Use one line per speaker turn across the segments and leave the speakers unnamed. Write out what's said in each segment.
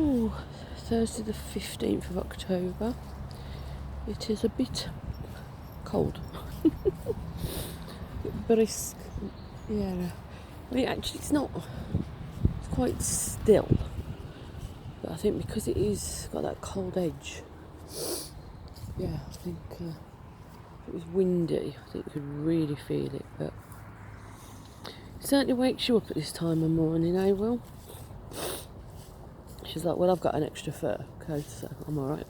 Oh, Thursday the 15th of October. It is a bit cold. A bit brisk. Yeah. I mean, actually it's not. It's quite still. But I think because it is got that cold edge, yeah, I think if it was windy, I think you could really feel it. But it certainly wakes you up at this time of morning, eh, Will? She's like, well, I've got an extra fur coat, so I'm alright.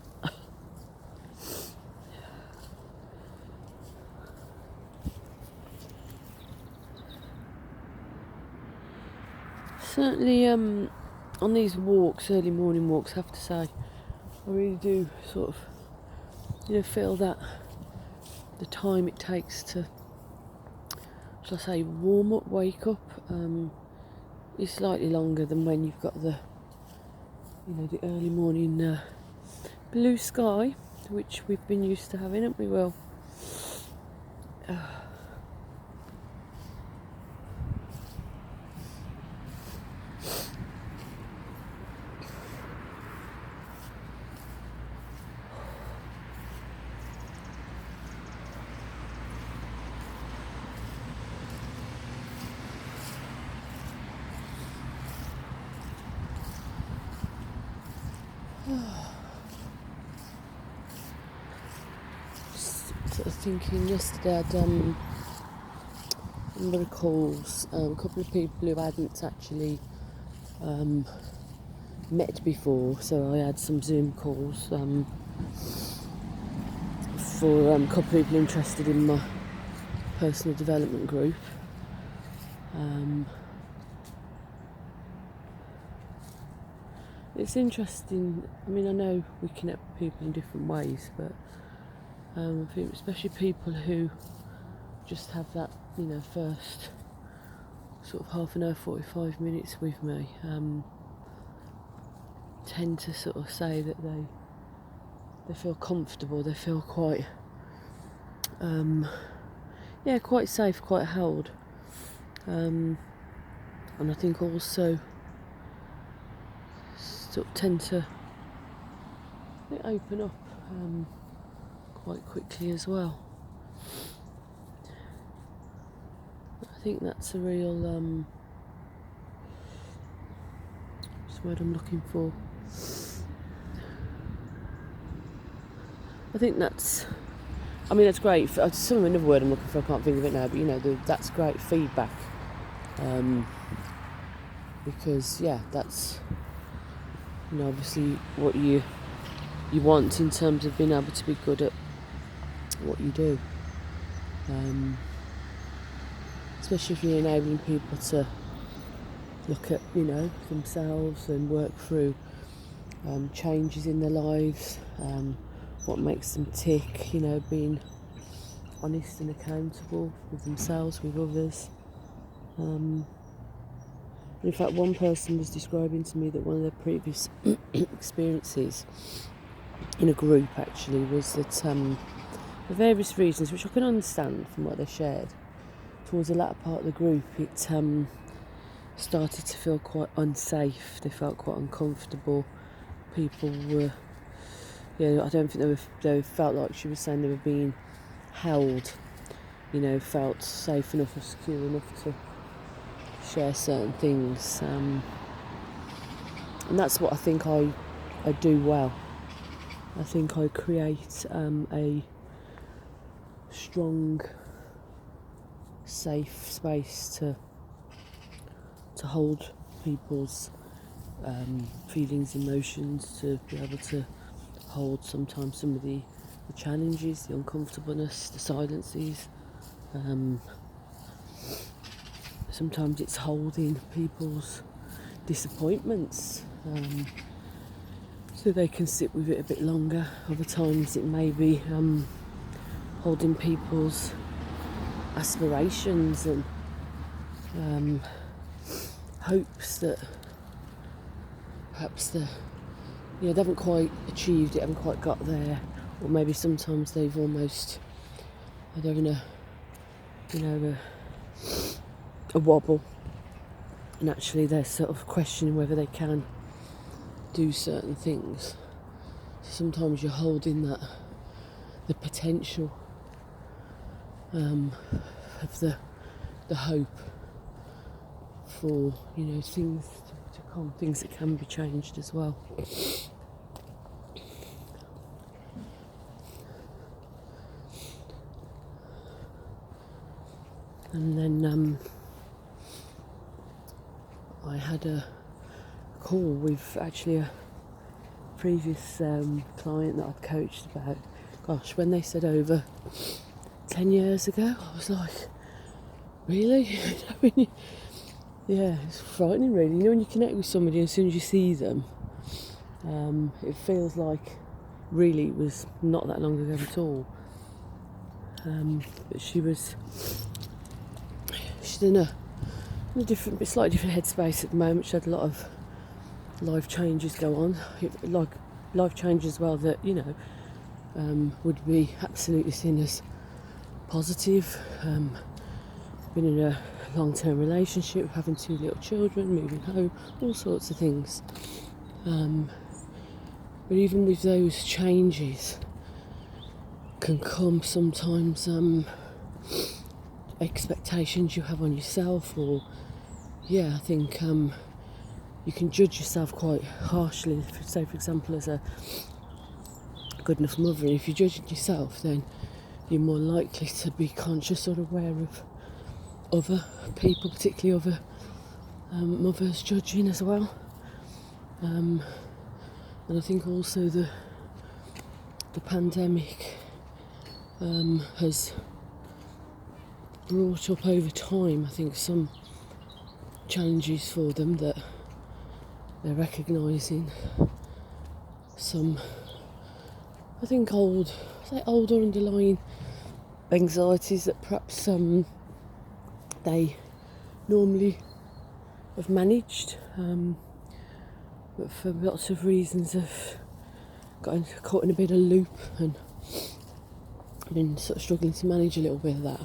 Certainly, on these walks, early morning walks, I have to say, I really do sort of, feel that the time it takes to, shall I say, warm up, wake up, is slightly longer than when you've got the early morning blue sky, which we've been used to having, haven't we, Will? Sort of thinking yesterday I'd a number of calls, a couple of people who hadn't actually met before, so I had some Zoom calls for a couple of people interested in my personal development group. It's interesting. I mean, I know we connect with people in different ways, but I think especially people who just have that, first sort of half an hour, 45 minutes with me, tend to sort of say that they feel comfortable, they feel quite, quite safe, quite held. And I think also sort of tend to open up quite quickly as well. I think that's a real what's the word I'm looking for? I think that's great. Another word I'm looking for, I can't think of it now, but that's great feedback. Because that's obviously what you want in terms of being able to be good at what you do. Especially if you're enabling people to look at themselves and work through changes in their lives, what makes them tick, being honest and accountable with themselves, with others. In fact, one person was describing to me that one of their previous experiences in a group actually was that for various reasons, which I can understand from what they shared, towards the latter part of the group it started to feel quite unsafe. They felt quite uncomfortable. People were, I don't think they felt like she was saying they were being held, felt safe enough or secure enough to share certain things, and that's what I think I do well. I think I create a strong, safe space to hold people's feelings, emotions, to be able to hold sometimes some of the challenges, the uncomfortableness, the silences. Sometimes it's holding people's disappointments so they can sit with it a bit longer. Other times it may be holding people's aspirations and hopes that perhaps they haven't quite achieved it, haven't quite got there, or maybe sometimes they've almost, they're in a wobble, and actually they're sort of questioning whether they can do certain things. So sometimes you're holding the potential of the hope for things to come, things that can be changed as well. And then I had a call with actually a previous client that I'd coached about, when they said over 10 years ago, I was like, really? Yeah, it's frightening really. When you connect with somebody, as soon as you see them, it feels like really it was not that long ago at all. But she's in a slightly different headspace at the moment. She had a lot of life changes go on, like life changes as well that would be absolutely seen as positive. Been in a long-term relationship, having 2 little children, moving home, all sorts of things. But even with those changes can come sometimes expectations you have on yourself, or I think you can judge yourself quite harshly. Say for example, as a good enough mother, and if you're judging yourself, then you're more likely to be conscious or aware of other people, particularly other mothers judging as well. And I think also the pandemic has brought up over time, I think, some challenges for them that they're recognising. Some, I think, older underlying anxieties that perhaps they normally have managed, but for lots of reasons have gotten caught in a bit of a loop and been sort of struggling to manage a little bit of that.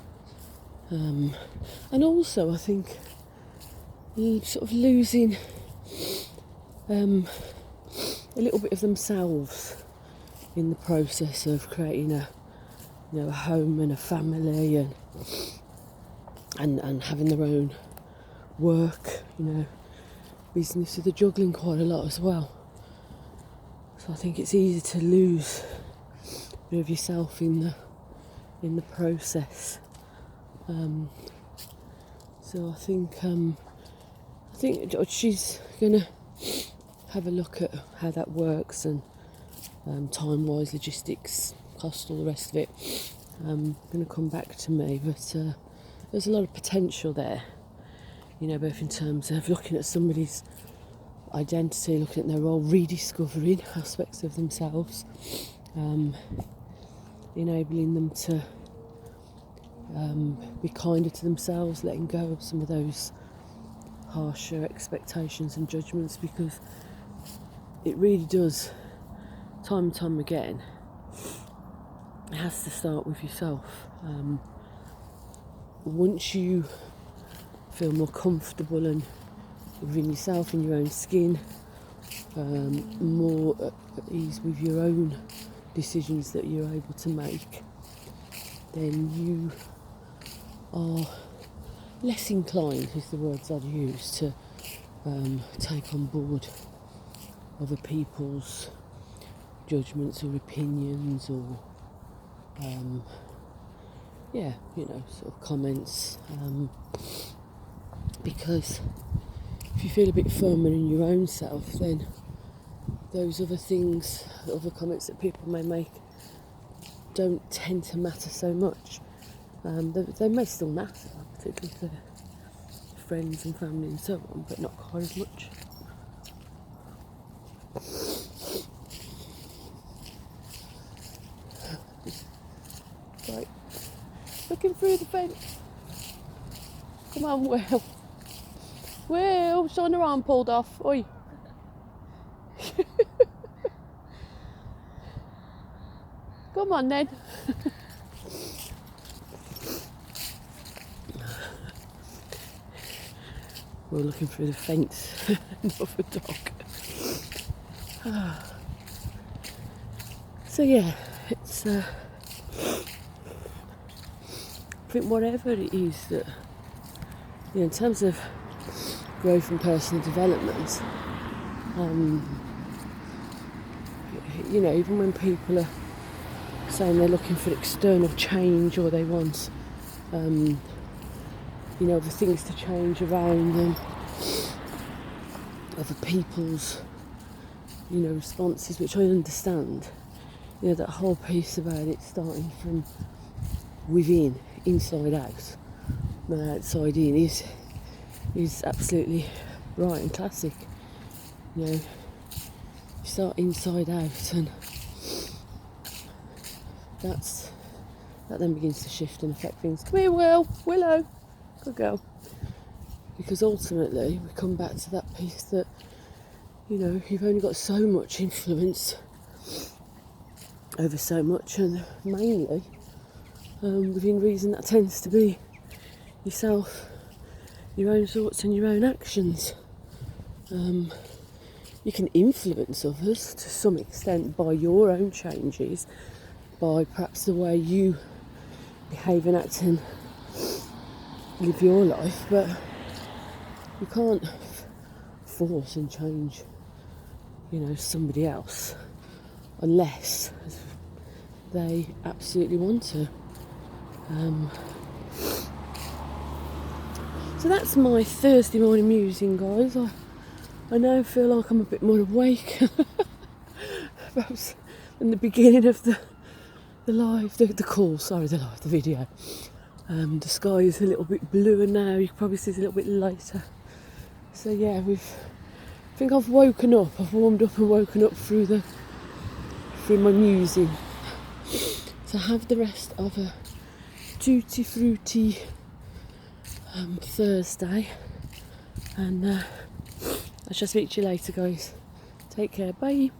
And also I think sort of losing a little bit of themselves in the process of creating a home and a family and having their own work, business. So they're juggling quite a lot as well. So I think it's easy to lose a bit of yourself in the process. So I think she's gonna have a look at how that works and time-wise, logistics, cost, all the rest of it. Gonna come back to me, but there's a lot of potential there, both in terms of looking at somebody's identity, looking at their role, rediscovering aspects of themselves, enabling them to be kinder to themselves, letting go of some of those harsher expectations and judgments, because it really does, time and time again, it has to start with yourself. Once you feel more comfortable and within yourself, in your own skin, more at ease with your own decisions that you're able to make, then you are less inclined, is the words I'd use, to take on board other people's judgments or opinions or sort of comments, because if you feel a bit firmer in your own self, then those other things, other comments that people may make, don't tend to matter so much. They may still matter, particularly for friends and family and so on, but not quite as much. Right, looking through the fence. Come on, Will. Will, showing her arm pulled off. Oi. Come on then. We're looking through the fence. Another dog. So yeah, it's I think whatever it is that, in terms of growth and personal development, even when people are saying they're looking for external change or they want, other things to change around them, other people's, responses, which I understand. That whole piece about it starting from within, inside out, not outside in, is absolutely right and classic. You start inside out, and that then begins to shift and affect things. Come here, Willow, good girl. Because ultimately, we come back to that piece that, you've only got so much influence over so much, and mainly, within reason, that tends to be yourself, your own thoughts and your own actions. You can influence others to some extent by your own changes, by perhaps the way you behave and act and live your life, but you can't force and change, somebody else unless they absolutely want to. So that's my Thursday morning musing, guys. I now feel like I'm a bit more awake perhaps in the beginning of the video. The sky is a little bit bluer now. You can probably see it's a little bit lighter. So yeah, I think I've woken up. I've warmed up and woken up through my musing. So have the rest of a tutti fruity Thursday, and I shall speak to you later, guys. Take care, bye.